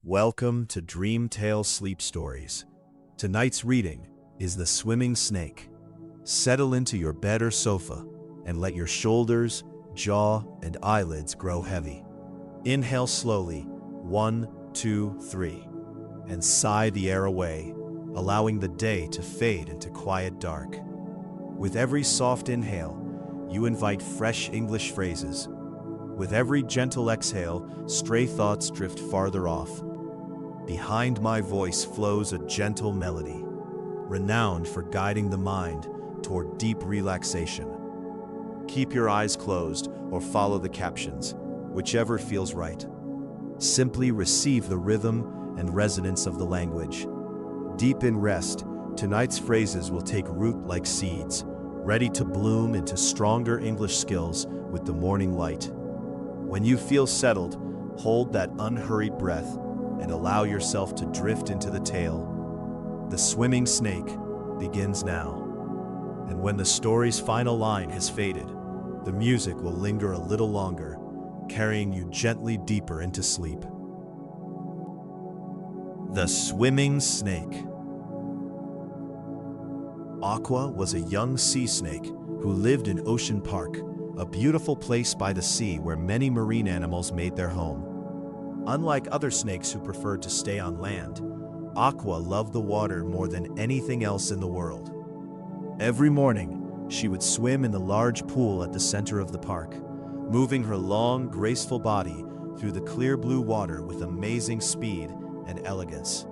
Welcome to Dream Tale Sleep Stories. Tonight's reading is The Swimming Snake. Settle into your bed or sofa and let your shoulders, jaw, and eyelids grow heavy. Inhale slowly, 1, 2, 3, and sigh the air away, allowing the day to fade into quiet dark. With every soft inhale, you invite fresh English phrases. With every gentle exhale, stray thoughts drift farther off. Behind my voice flows a gentle melody, renowned for guiding the mind toward deep relaxation. Keep your eyes closed or follow the captions, whichever feels right. Simply receive the rhythm and resonance of the language. Deep in rest, tonight's phrases will take root like seeds, ready to bloom into stronger English skills with the morning light. When you feel settled, hold that unhurried breath and allow yourself to drift into the tale. The Swimming Snake begins now. And when the story's final line has faded, the music will linger a little longer, carrying you gently deeper into sleep. The Swimming Snake. Aqua was a young sea snake who lived in Ocean Park, a beautiful place by the sea where many marine animals made their home. Unlike other snakes who preferred to stay on land, Aqua loved the water more than anything else in the world. Every morning, she would swim in the large pool at the center of the park, moving her long, graceful body through the clear blue water with amazing speed and elegance.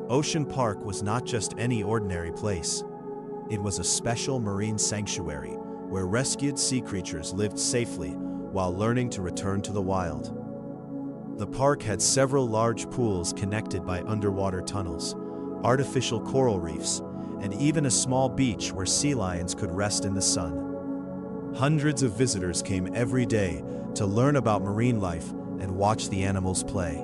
Ocean Park was not just any ordinary place. It was a special marine sanctuary where rescued sea creatures lived safely while learning to return to the wild. The park had several large pools connected by underwater tunnels, artificial coral reefs, and even a small beach where sea lions could rest in the sun. Hundreds of visitors came every day to learn about marine life and watch the animals play.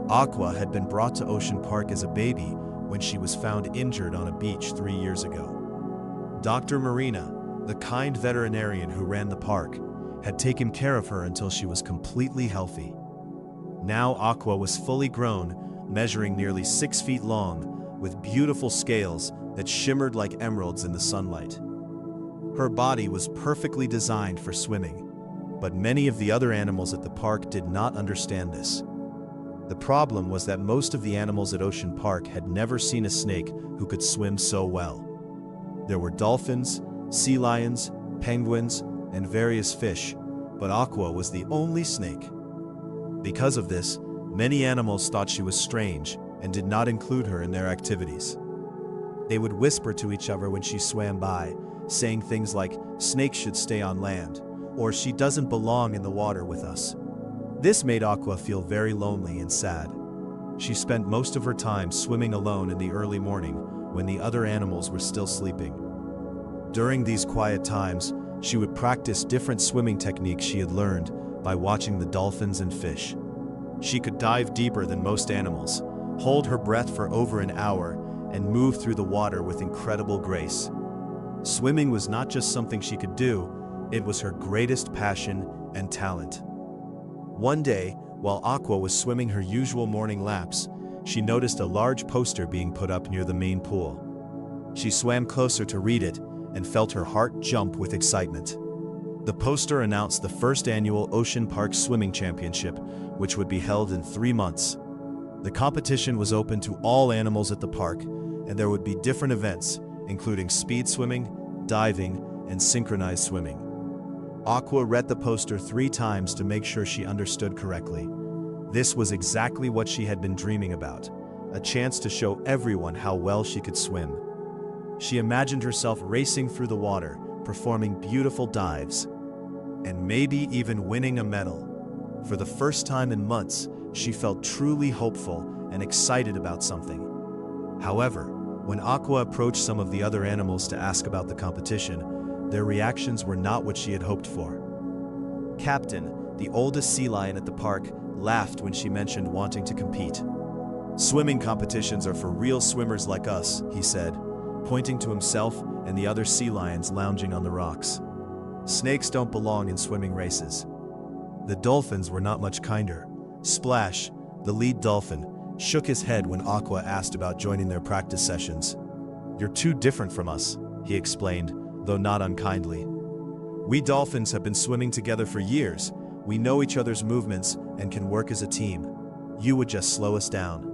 Aqua had been brought to Ocean Park as a baby when she was found injured on a beach 3 years ago. Dr. Marina, the kind veterinarian who ran the park, had taken care of her until she was completely healthy. Now Aqua was fully grown, measuring nearly 6 feet long, with beautiful scales that shimmered like emeralds in the sunlight. Her body was perfectly designed for swimming, but many of the other animals at the park did not understand this. The problem was that most of the animals at Ocean Park had never seen a snake who could swim so well. There were dolphins, sea lions, penguins, and various fish, but Aqua was the only snake. Because of this, many animals thought she was strange and did not include her in their activities. They would whisper to each other when she swam by, saying things like, "Snakes should stay on land," or "She doesn't belong in the water with us." This made Aqua feel very lonely and sad. She spent most of her time swimming alone in the early morning when the other animals were still sleeping. During these quiet times, she would practice different swimming techniques she had learned by watching the dolphins and fish. She could dive deeper than most animals, hold her breath for over an hour, and move through the water with incredible grace. Swimming was not just something she could do, it was her greatest passion and talent. One day, while Aqua was swimming her usual morning laps, she noticed a large poster being put up near the main pool. She swam closer to read it and felt her heart jump with excitement. The poster announced the first annual Ocean Park Swimming Championship, which would be held in 3 months. The competition was open to all animals at the park, and there would be different events, including speed swimming, diving, and synchronized swimming. Aqua read the poster 3 times to make sure she understood correctly. This was exactly what she had been dreaming about, a chance to show everyone how well she could swim. She imagined herself racing through the water, performing beautiful dives, and maybe even winning a medal. For the first time in months, she felt truly hopeful and excited about something. However, when Aqua approached some of the other animals to ask about the competition, their reactions were not what she had hoped for. Captain, the oldest sea lion at the park, laughed when she mentioned wanting to compete. "Swimming competitions are for real swimmers like us," he said, pointing to himself and the other sea lions lounging on the rocks. "Snakes don't belong in swimming races." The dolphins were not much kinder. Splash, the lead dolphin, shook his head when Aqua asked about joining their practice sessions. "You're too different from us," he explained, though not unkindly. "We dolphins have been swimming together for years. We know each other's movements and can work as a team. You would just slow us down."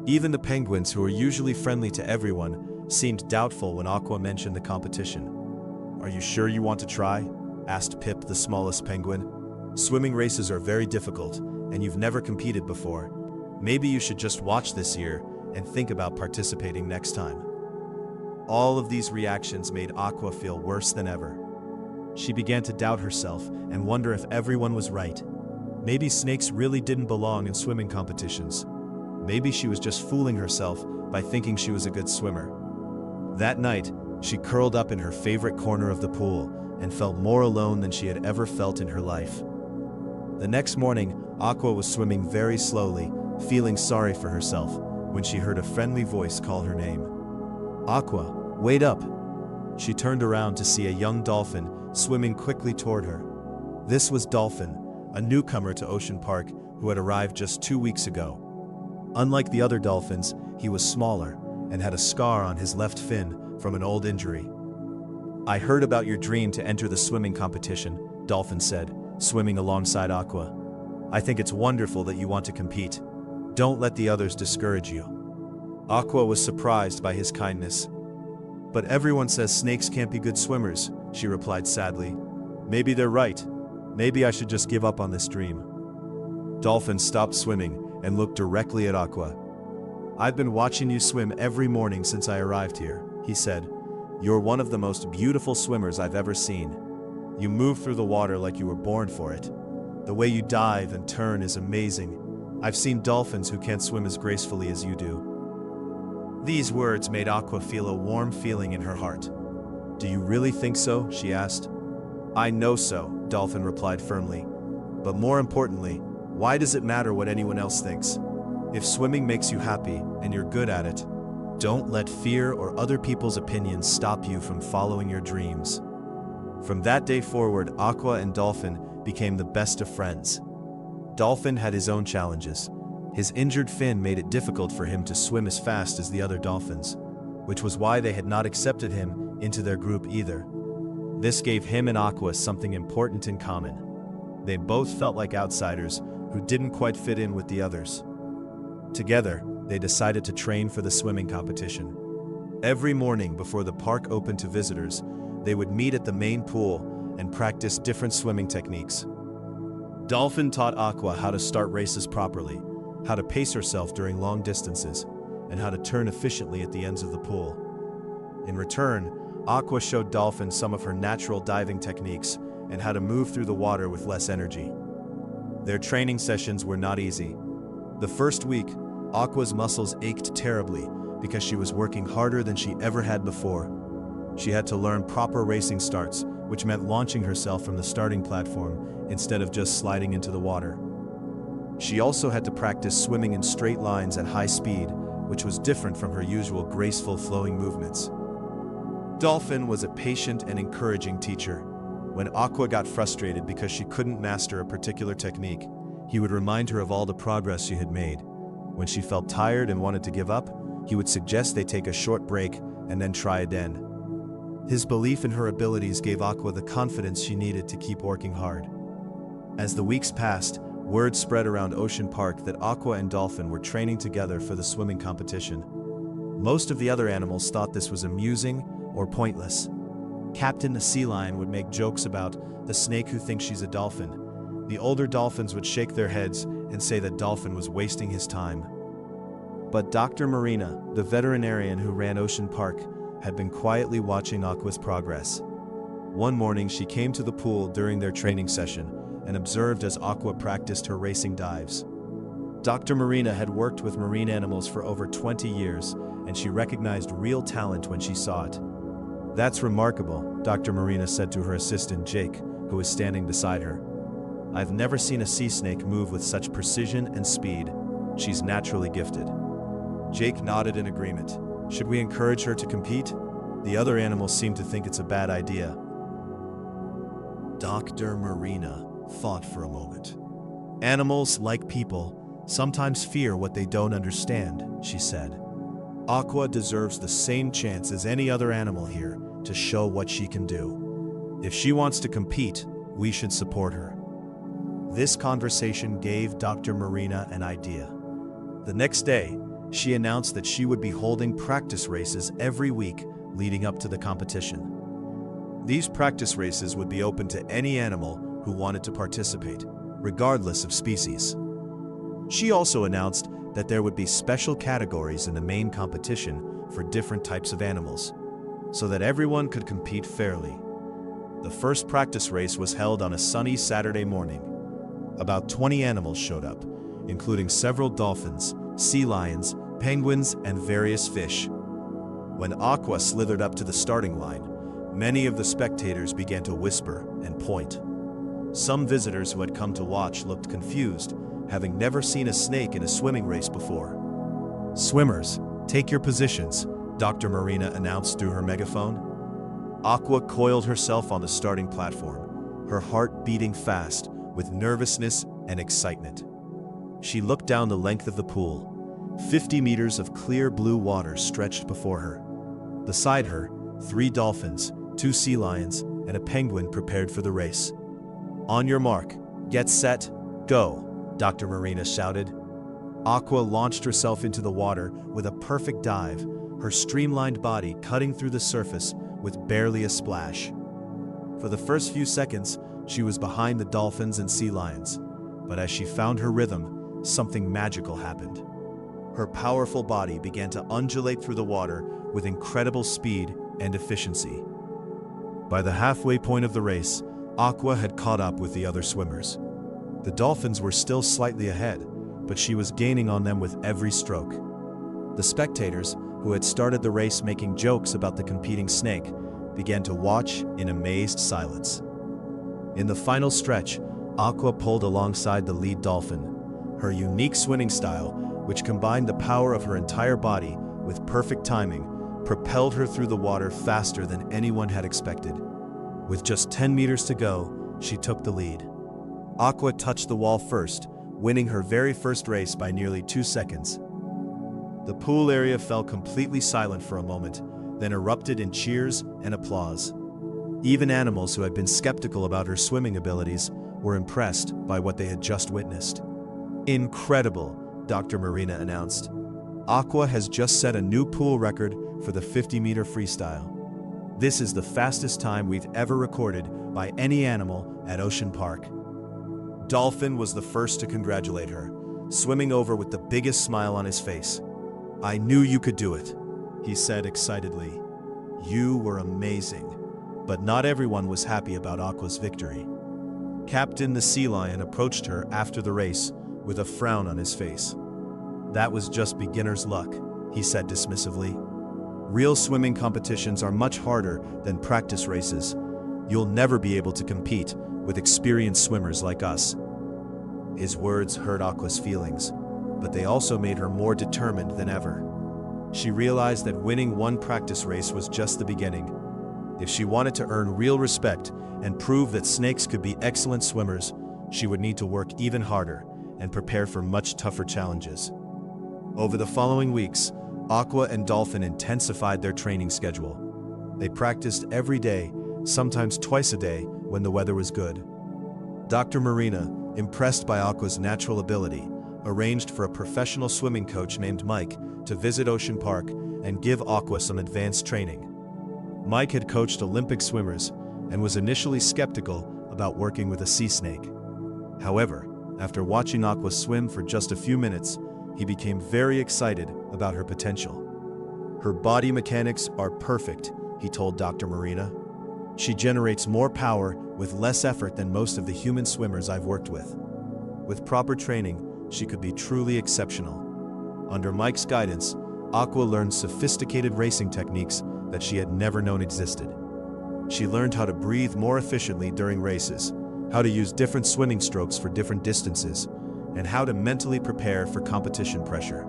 Even the penguins, who are usually friendly to everyone, seemed doubtful when Aqua mentioned the competition. "Are you sure you want to try?" asked Pip, the smallest penguin. "Swimming races are very difficult, and you've never competed before. Maybe you should just watch this year and think about participating next time." All of these reactions made Aqua feel worse than ever. She began to doubt herself and wonder if everyone was right. Maybe snakes really didn't belong in swimming competitions. Maybe she was just fooling herself by thinking she was a good swimmer. That night, she curled up in her favorite corner of the pool and felt more alone than she had ever felt in her life. The next morning, Aqua was swimming very slowly, feeling sorry for herself, when she heard a friendly voice call her name. "Aqua, wait up!" She turned around to see a young dolphin swimming quickly toward her. This was Dolphin, a newcomer to Ocean Park who had arrived just 2 weeks ago. Unlike the other dolphins, he was smaller and had a scar on his left fin from an old injury. "I heard about your dream to enter the swimming competition," Dolphin said, swimming alongside Aqua. "I think it's wonderful that you want to compete. Don't let the others discourage you." Aqua was surprised by his kindness. "But everyone says snakes can't be good swimmers," she replied sadly. "Maybe they're right. Maybe I should just give up on this dream." Dolphin stopped swimming and looked directly at Aqua. "I've been watching you swim every morning since I arrived here," he said. "You're one of the most beautiful swimmers I've ever seen. You move through the water like you were born for it. The way you dive and turn is amazing. I've seen dolphins who can't swim as gracefully as you do." These words made Aqua feel a warm feeling in her heart. "Do you really think so?" she asked. "I know so," Dolphin replied firmly. "But more importantly, why does it matter what anyone else thinks? If swimming makes you happy and you're good at it, don't let fear or other people's opinions stop you from following your dreams." From that day forward, Aqua and Dolphin became the best of friends. Dolphin had his own challenges. His injured fin made it difficult for him to swim as fast as the other dolphins, which was why they had not accepted him into their group either. This gave him and Aqua something important in common. They both felt like outsiders who didn't quite fit in with the others. Together, they decided to train for the swimming competition. Every morning before the park opened to visitors, they would meet at the main pool and practice different swimming techniques. Dolphin taught Aqua how to start races properly, how to pace herself during long distances, and how to turn efficiently at the ends of the pool. In return, Aqua showed Dolphin some of her natural diving techniques and how to move through the water with less energy. Their training sessions were not easy. The first week, Aqua's muscles ached terribly because she was working harder than she ever had before. She had to learn proper racing starts, which meant launching herself from the starting platform instead of just sliding into the water. She also had to practice swimming in straight lines at high speed, which was different from her usual graceful flowing movements. Dolphin was a patient and encouraging teacher. When Aqua got frustrated because she couldn't master a particular technique, he would remind her of all the progress she had made. When she felt tired and wanted to give up, he would suggest they take a short break and then try again. His belief in her abilities gave Aqua the confidence she needed to keep working hard. As the weeks passed, word spread around Ocean Park that Aqua and Dolphin were training together for the swimming competition. Most of the other animals thought this was amusing or pointless. Captain the sea lion would make jokes about the snake who thinks she's a dolphin. The older dolphins would shake their heads and say that Dolphin was wasting his time. But Dr. Marina, the veterinarian who ran Ocean Park, had been quietly watching Aqua's progress. One morning, she came to the pool during their training session and observed as Aqua practiced her racing dives. Dr. Marina had worked with marine animals for over 20 years, and she recognized real talent when she saw it. "That's remarkable," Dr. Marina said to her assistant Jake, who was standing beside her. "I've never seen a sea snake move with such precision and speed. She's naturally gifted." Jake nodded in agreement. "Should we encourage her to compete? The other animals seem to think it's a bad idea." Dr. Marina thought for a moment. Animals, like people, sometimes fear what they don't understand, she said. Aqua deserves the same chance as any other animal here to show what she can do. If she wants to compete, we should support her. This conversation gave Dr. Marina an idea. The next day, she announced that she would be holding practice races every week leading up to the competition. These practice races would be open to any animal who wanted to participate, regardless of species. She also announced that there would be special categories in the main competition for different types of animals, so that everyone could compete fairly. The first practice race was held on a sunny Saturday morning. About 20 animals showed up, including several dolphins, sea lions, penguins, and various fish. When Aqua slithered up to the starting line, many of the spectators began to whisper and point. Some visitors who had come to watch looked confused, having never seen a snake in a swimming race before. "Swimmers, take your positions," Dr. Marina announced through her megaphone. Aqua coiled herself on the starting platform, her heart beating fast with nervousness and excitement. She looked down the length of the pool. 50 meters of clear blue water stretched before her. Beside her, 3 dolphins, 2 sea lions, and a penguin prepared for the race. "On your mark, get set, go," Dr. Marina shouted. Aqua launched herself into the water with a perfect dive, her streamlined body cutting through the surface with barely a splash. For the first few seconds, she was behind the dolphins and sea lions, but as she found her rhythm, something magical happened. Her powerful body began to undulate through the water with incredible speed and efficiency. By the halfway point of the race, Aqua had caught up with the other swimmers. The dolphins were still slightly ahead, but she was gaining on them with every stroke. The spectators, who had started the race making jokes about the competing snake, began to watch in amazed silence. In the final stretch, Aqua pulled alongside the lead dolphin. Her unique swimming style, which combined the power of her entire body with perfect timing, propelled her through the water faster than anyone had expected. With just 10 meters to go, she took the lead. Aqua touched the wall first, winning her very first race by nearly 2 seconds. The pool area fell completely silent for a moment, then erupted in cheers and applause. Even animals who had been skeptical about her swimming abilities were impressed by what they had just witnessed. "Incredible," Dr. Marina announced. "Aqua has just set a new pool record for the 50-meter freestyle. This is the fastest time we've ever recorded by any animal at Ocean Park." Dolphin was the first to congratulate her, swimming over with the biggest smile on his face. "I knew you could do it," he said excitedly. "You were amazing." But not everyone was happy about Aqua's victory. Captain the Sea Lion approached her after the race with a frown on his face. "That was just beginner's luck," he said dismissively. "Real swimming competitions are much harder than practice races. You'll never be able to compete with experienced swimmers like us." His words hurt Aqua's feelings, but they also made her more determined than ever. She realized that winning one practice race was just the beginning. If she wanted to earn real respect and prove that snakes could be excellent swimmers, she would need to work even harder and prepare for much tougher challenges. Over the following weeks, Aqua and Dolphin intensified their training schedule. They practiced every day, sometimes twice a day when the weather was good. Dr. Marina, impressed by Aqua's natural ability, arranged for a professional swimming coach named Mike to visit Ocean Park and give Aqua some advanced training. Mike had coached Olympic swimmers and was initially skeptical about working with a sea snake. However, after watching Aqua swim for just a few minutes, he became very excited about her potential. "Her body mechanics are perfect," he told Dr. Marina. "She generates more power with less effort than most of the human swimmers I've worked with. With proper training, she could be truly exceptional." Under Mike's guidance, Aqua learned sophisticated racing techniques that she had never known existed. She learned how to breathe more efficiently during races, how to use different swimming strokes for different distances, and how to mentally prepare for competition pressure.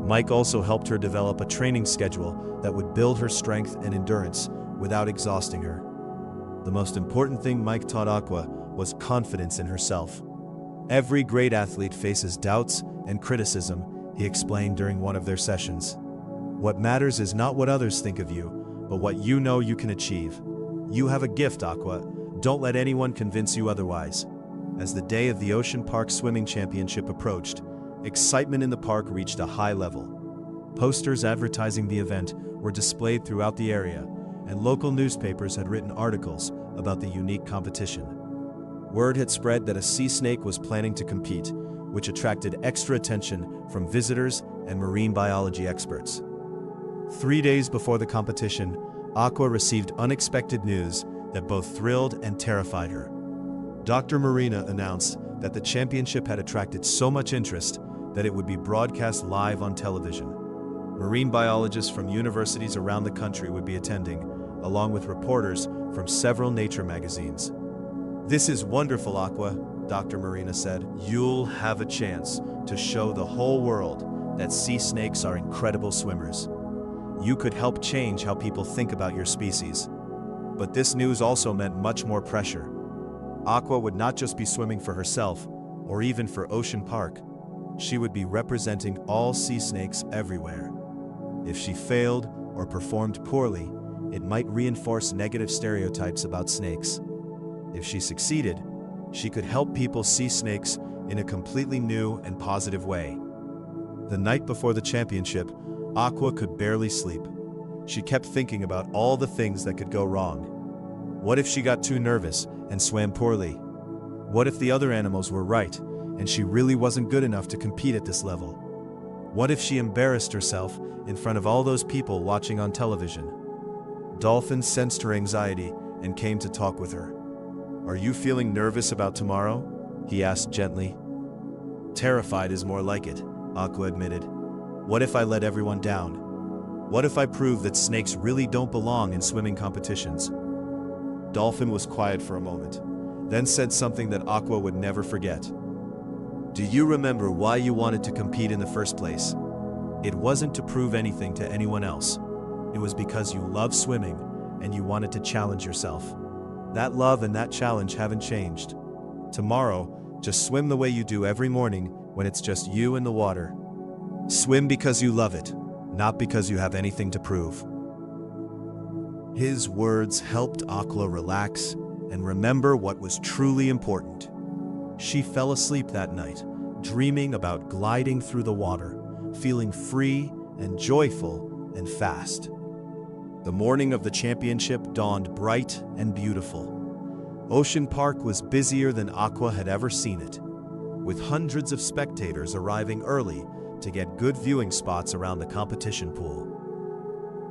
Mike also helped her develop a training schedule that would build her strength and endurance without exhausting her. The most important thing Mike taught Aqua was confidence in herself. Every great athlete faces doubts and criticism, he explained during one of their sessions. What matters is not what others think of you, but what you know you can achieve. You have a gift, Aqua. Don't let anyone convince you otherwise. As the day of the Ocean Park Swimming Championship approached, excitement in the park reached a high level. Posters advertising the event were displayed throughout the area, and local newspapers had written articles about the unique competition. Word had spread that a sea snake was planning to compete, which attracted extra attention from visitors and marine biology experts. 3 days before the competition, Aqua received unexpected news that both thrilled and terrified her. Dr. Marina announced that the championship had attracted so much interest that it would be broadcast live on television. Marine biologists from universities around the country would be attending, along with reporters from several nature magazines. "This is wonderful, Aqua," Dr. Marina said. "You'll have a chance to show the whole world that sea snakes are incredible swimmers. You could help change how people think about your species." But this news also meant much more pressure. Aqua would not just be swimming for herself, or even for Ocean Park. She would be representing all sea snakes everywhere. If she failed or performed poorly, it might reinforce negative stereotypes about snakes. If she succeeded, she could help people see snakes in a completely new and positive way. The night before the championship, Aqua could barely sleep. She kept thinking about all the things that could go wrong. What if she got too nervous and swam poorly? What if the other animals were right and she really wasn't good enough to compete at this level? What if she embarrassed herself in front of all those people watching on television? Dolphin sensed her anxiety and came to talk with her. "Are you feeling nervous about tomorrow?" he asked gently. "Terrified is more like it," Aqua admitted. "What if I let everyone down? What if I prove that snakes really don't belong in swimming competitions?" Dolphin was quiet for a moment, then said something that Aqua would never forget. "Do you remember why you wanted to compete in the first place? It wasn't to prove anything to anyone else. It was because you love swimming and you wanted to challenge yourself. That love and that challenge haven't changed. Tomorrow, just swim the way you do every morning when it's just you and the water. Swim because you love it, not because you have anything to prove." His words helped Aqua relax and remember what was truly important. She fell asleep that night, dreaming about gliding through the water, feeling free and joyful and fast. The morning of the championship dawned bright and beautiful. Ocean Park was busier than Aqua had ever seen it, with hundreds of spectators arriving early to get good viewing spots around the competition pool.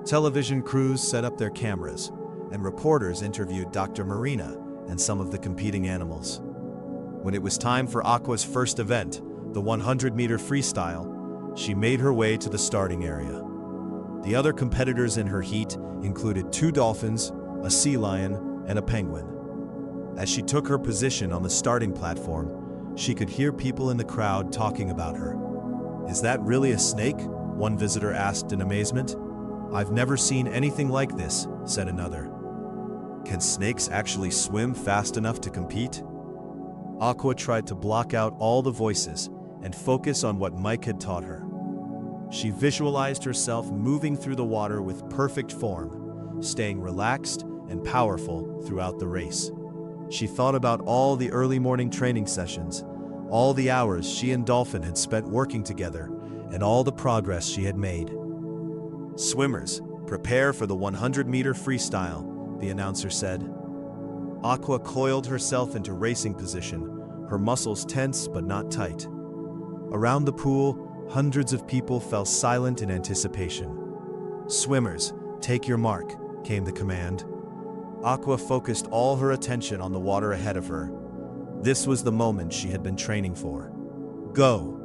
Television crews set up their cameras, and reporters interviewed Dr. Marina and some of the competing animals. When it was time for Aqua's first event, the 100-meter freestyle, she made her way to the starting area. The other competitors in her heat included 2 dolphins, a sea lion, and a penguin. As she took her position on the starting platform, she could hear people in the crowd talking about her. "Is that really a snake?" one visitor asked in amazement. "I've never seen anything like this," said another. "Can snakes actually swim fast enough to compete?" Aqua tried to block out all the voices and focus on what Mike had taught her. She visualized herself moving through the water with perfect form, staying relaxed and powerful throughout the race. She thought about all the early morning training sessions, all the hours she and Dolphin had spent working together, and all the progress she had made. "Swimmers, prepare for the 100-meter freestyle," the announcer said. Aqua coiled herself into racing position, her muscles tense but not tight. Around the pool, hundreds of people fell silent in anticipation. "Swimmers, take your mark," came the command. Aqua focused all her attention on the water ahead of her. This was the moment she had been training for. "Go!"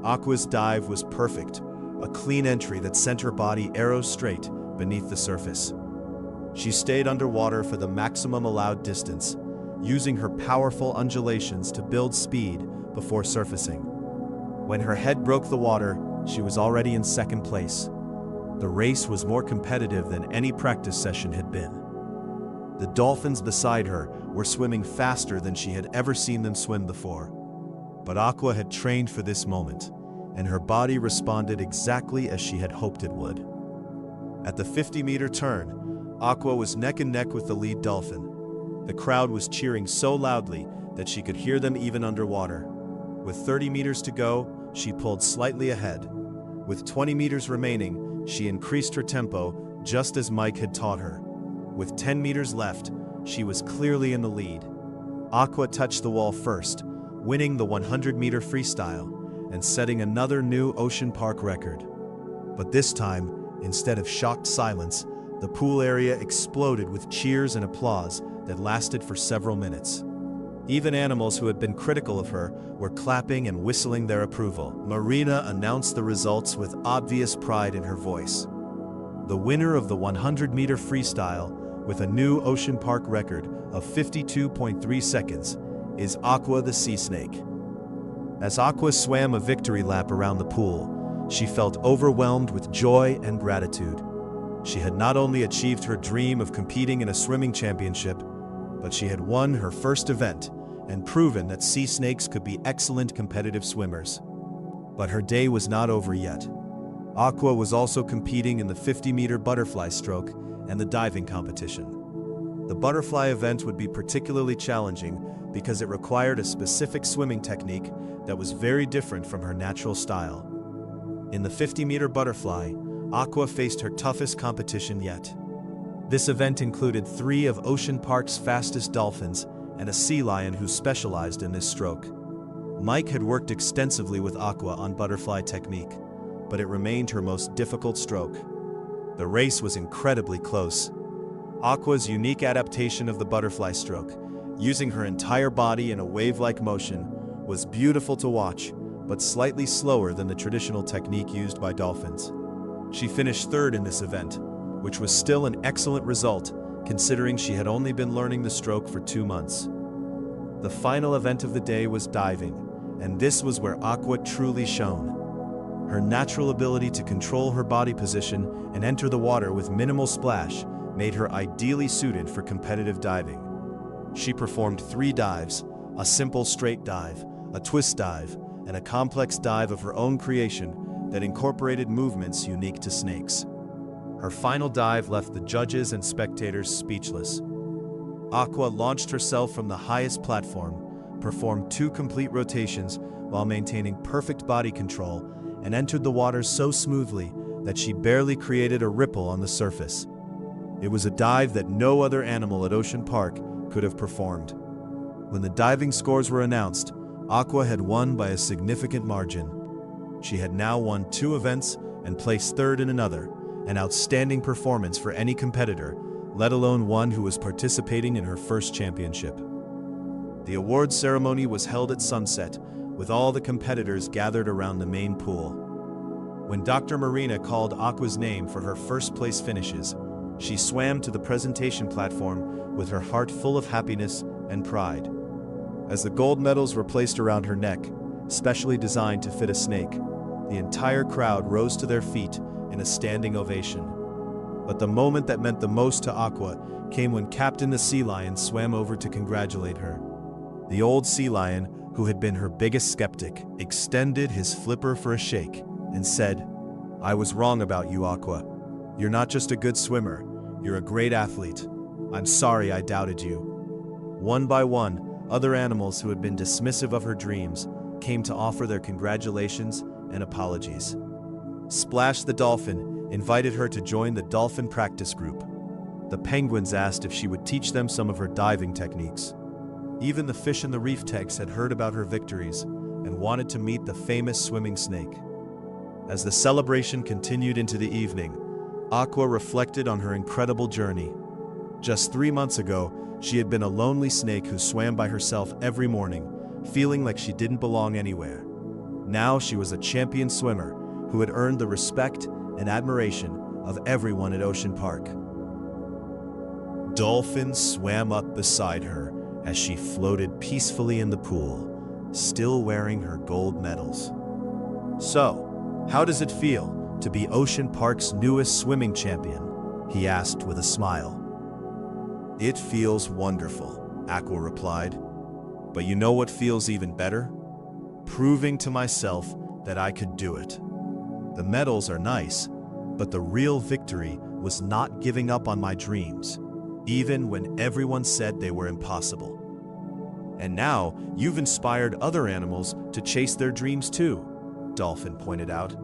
Aqua's dive was perfect, a clean entry that sent her body arrow straight beneath the surface. She stayed underwater for the maximum allowed distance, using her powerful undulations to build speed before surfacing. When her head broke the water, she was already in second place. The race was more competitive than any practice session had been. The dolphins beside her were swimming faster than she had ever seen them swim before. But Aqua had trained for this moment, and her body responded exactly as she had hoped it would. At the 50-meter turn, Aqua was neck and neck with the lead dolphin. The crowd was cheering so loudly that she could hear them even underwater. With 30 meters to go, she pulled slightly ahead. With 20 meters remaining, she increased her tempo just as Mike had taught her. With 10 meters left, she was clearly in the lead. Aqua touched the wall first, winning the 100-meter freestyle and setting another new Ocean Park record. But this time, instead of shocked silence, the pool area exploded with cheers and applause that lasted for several minutes. Even animals who had been critical of her were clapping and whistling their approval. Marina announced the results with obvious pride in her voice. The winner of the 100-meter freestyle, with a new Ocean Park record of 52.3 seconds, is Aqua the sea snake. As Aqua swam a victory lap around the pool, she felt overwhelmed with joy and gratitude. She had not only achieved her dream of competing in a swimming championship, but she had won her first event and proven that sea snakes could be excellent competitive swimmers. But her day was not over yet. Aqua was also competing in the 50-meter butterfly stroke and the diving competition. The butterfly event would be particularly challenging because it required a specific swimming technique that was very different from her natural style. In the 50-meter butterfly, Aqua faced her toughest competition yet. This event included 3 of Ocean Park's fastest dolphins and a sea lion who specialized in this stroke. Mike had worked extensively with Aqua on butterfly technique, but it remained her most difficult stroke. The race was incredibly close. Aqua's unique adaptation of the butterfly stroke, using her entire body in a wave-like motion, was beautiful to watch, but slightly slower than the traditional technique used by dolphins. She finished 3rd in this event, which was still an excellent result considering she had only been learning the stroke for 2 months. The final event of the day was diving, and this was where Aqua truly shone. Her natural ability to control her body position and enter the water with minimal splash made her ideally suited for competitive diving. She performed 3 dives, a simple straight dive, a twist dive, and a complex dive of her own creation that incorporated movements unique to snakes. Her final dive left the judges and spectators speechless. Aqua launched herself from the highest platform, performed 2 complete rotations while maintaining perfect body control, and entered the water so smoothly that she barely created a ripple on the surface. It was a dive that no other animal at Ocean Park could have performed. When the diving scores were announced, Aqua had won by a significant margin. She had now won 2 events and placed 3rd in another, an outstanding performance for any competitor, let alone one who was participating in her first championship. The awards ceremony was held at sunset, with all the competitors gathered around the main pool. When Dr. Marina called Aqua's name for her first place finishes, she swam to the presentation platform with her heart full of happiness and pride. As the gold medals were placed around her neck, specially designed to fit a snake, the entire crowd rose to their feet in a standing ovation. But the moment that meant the most to Aqua came when Captain the Sea Lion swam over to congratulate her. The old sea lion, who had been her biggest skeptic, extended his flipper for a shake and said, "I was wrong about you, Aqua. You're not just a good swimmer, you're a great athlete. I'm sorry I doubted you." One by one, other animals who had been dismissive of her dreams came to offer their congratulations and apologies. Splash the dolphin invited her to join the dolphin practice group. The penguins asked if she would teach them some of her diving techniques. Even the fish in the reef tanks had heard about her victories and wanted to meet the famous swimming snake. As the celebration continued into the evening, Aqua reflected on her incredible journey. Just 3 months ago, she had been a lonely snake who swam by herself every morning, feeling like she didn't belong anywhere. Now she was a champion swimmer who had earned the respect and admiration of everyone at Ocean Park. Dolphins swam up beside her as she floated peacefully in the pool, still wearing her gold medals. "So, how does it feel to be Ocean Park's newest swimming champion?" he asked with a smile. "It feels wonderful," Aqua replied. "But you know what feels even better? proving to myself that I could do it. The medals are nice, but the real victory was not giving up on my dreams, even when everyone said they were impossible. And now you've inspired other animals to chase their dreams too, Dolphin pointed out.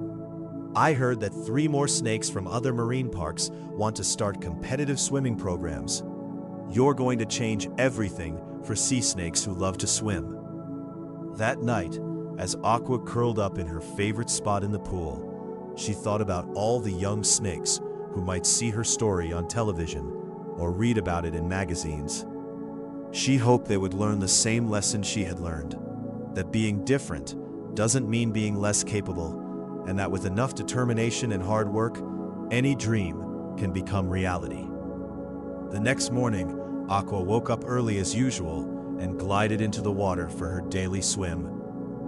I heard that 3 more snakes from other marine parks want to start competitive swimming programs. You're going to change everything for sea snakes who love to swim. That night, as Aqua curled up in her favorite spot in the pool, she thought about all the young snakes who might see her story on television or read about it in magazines. She hoped they would learn the same lesson she had learned, that being different doesn't mean being less capable, and that with enough determination and hard work, any dream can become reality. The next morning, Aqua woke up early as usual and glided into the water for her daily swim.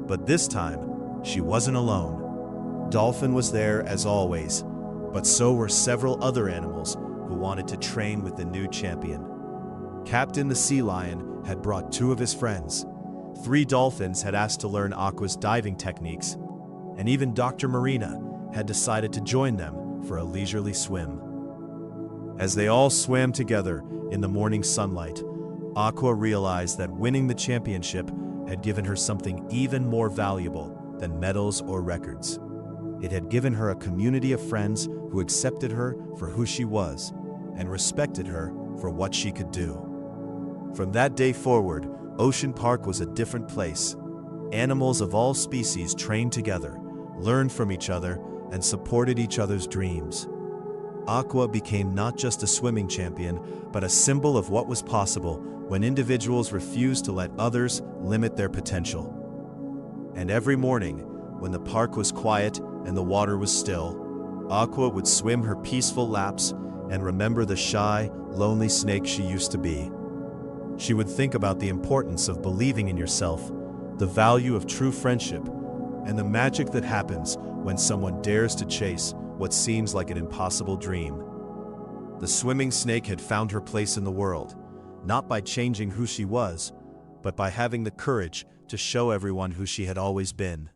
But this time, she wasn't alone. Dolphin was there as always, but so were several other animals who wanted to train with the new champion. Captain the Sea Lion had brought 2 of his friends. 3 dolphins had asked to learn Aqua's diving techniques, and even Dr. Marina had decided to join them for a leisurely swim. As they all swam together in the morning sunlight, Aqua realized that winning the championship had given her something even more valuable than medals or records. It had given her a community of friends who accepted her for who she was and respected her for what she could do. From that day forward, Ocean Park was a different place. Animals of all species trained together, learned from each other, and supported each other's dreams. Aqua became not just a swimming champion, but a symbol of what was possible when individuals refused to let others limit their potential. And every morning, when the park was quiet and the water was still, Aqua would swim her peaceful laps and remember the shy, lonely snake she used to be. She would think about the importance of believing in yourself, the value of true friendship, and the magic that happens when someone dares to chase what seems like an impossible dream. The swimming snake had found her place in the world, not by changing who she was, but by having the courage to show everyone who she had always been.